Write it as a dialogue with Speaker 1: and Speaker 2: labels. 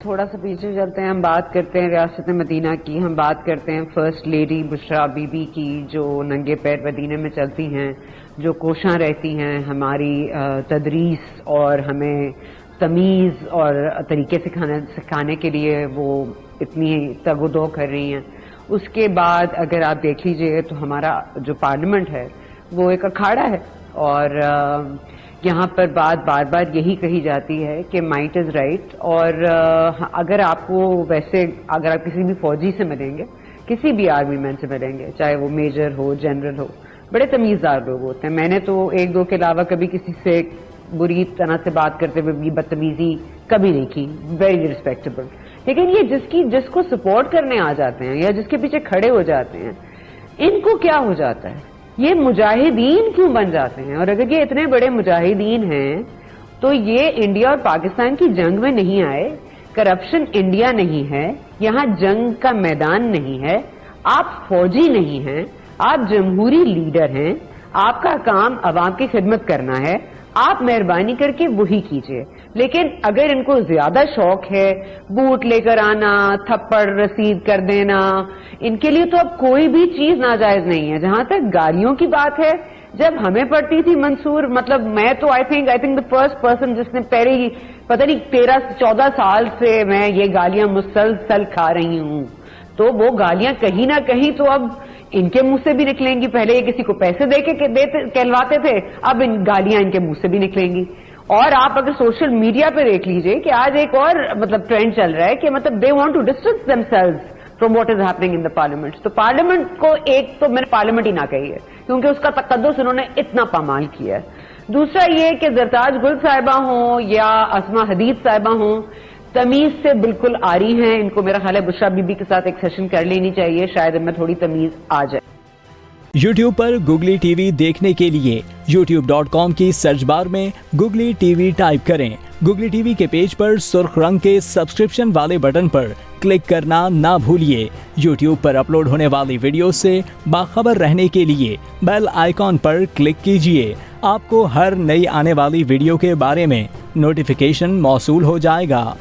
Speaker 1: تھوڑا سا پیچھے چلتے ہیں. ہم بات کرتے ہیں ریاست مدینہ کی, ہم بات کرتے ہیں first lady Bushra be be کی, جو ننگے پیر مدینہ میں چلتی ہیں, جو کوشاں رہتی ہیں ہماری تدریس اور ہمیں تمیز اور طریقے سکھانے کے لیے وہ اتنی تگ و دو کر رہی ہیں. اس کے بعد اگر آپ دیکھ لیجئے تو ہمارا جو پارلیمنٹ ہے وہ ایک اکھاڑا ہے, اور یہاں پر بات بار بار یہی کہی جاتی ہے کہ مائٹ از رائٹ. اور اگر آپ کو ویسے اگر آپ کسی بھی فوجی سے ملیں گے, کسی بھی آرمی مین سے ملیں گے, چاہے وہ میجر ہو جنرل ہو, بڑے تمیزدار لوگ ہوتے ہیں. میں نے تو ایک دو کے علاوہ کبھی کسی سے بری طرح سے بات کرتے ہوئے بدتمیزی کبھی نہیں کی, ویری ریسپیکٹیبل. لیکن یہ جس کو سپورٹ کرنے آ جاتے ہیں یا جس کے پیچھے کھڑے ہو جاتے ہیں, ان کو کیا ہو جاتا ہے, یہ مجاہدین کیوں بن جاتے ہیں؟ اور اگر یہ اتنے بڑے مجاہدین ہیں تو یہ انڈیا اور پاکستان کی جنگ میں نہیں آئے. کرپشن انڈیا نہیں ہے, یہاں جنگ کا میدان نہیں ہے, آپ فوجی نہیں ہیں, آپ جمہوری لیڈر ہیں, آپ کا کام عوام کی خدمت کرنا ہے, آپ مہربانی کر کے وہی کیجئے. لیکن اگر ان کو زیادہ شوق ہے بوٹ لے کر آنا, تھپڑ رسید کر دینا, ان کے لیے تو اب کوئی بھی چیز ناجائز نہیں ہے. جہاں تک گالیوں کی بات ہے, جب ہمیں پڑتی تھی منصور, مطلب میں تو I think the first person جس نے پہلے ہی پتہ نہیں 13-14 سال سے میں یہ گالیاں مسلسل کھا رہی ہوں, تو وہ گالیاں کہیں نہ کہیں تو اب ان کے منہ سے بھی نکلیں گی. پہلے یہ کسی کو پیسے دے کے کہلواتے تھے, اب ان گالیاں ان کے منہ سے بھی نکلیں گی. اور آپ اگر سوشل میڈیا پہ دیکھ لیجئے کہ آج ایک اور مطلب ٹرینڈ چل رہا ہے کہ مطلب they want to distance themselves from what is happening in the parliament. تو پارلیمنٹ کو ایک تو میں نے پارلیمنٹ ہی نہ کہی ہے کیونکہ اس کا تقدس انہوں نے اتنا پامال کیا ہے. دوسرا یہ کہ زرتاج گل صاحبہ ہوں یا اسما حدید صاحبہ ہوں, تمیز سے بالکل آری ہیں. ان کو میرا خیال ہے بشرا بی بی کے ساتھ ایک سیشن کر لینی چاہیے, شاید ان میں تھوڑی تمیز آ جائے.
Speaker 2: یوٹیوب پر گوگلی ٹی وی دیکھنے کے لیے youtube.com کی سرچ بار میں گوگلی ٹی وی ٹائپ کریں. گوگلی ٹی وی کے پیج پر سرخ رنگ کے سبسکرپشن والے بٹن پر کلک کرنا نہ بھولیے. یوٹیوب پر اپلوڈ ہونے والی ویڈیو سے باخبر رہنے کے لیے بیل آئیکن پر کلک کیجیے. آپ کو ہر نئی آنے والی ویڈیو کے بارے میں نوٹیفیکیشن موصول ہو جائے گا.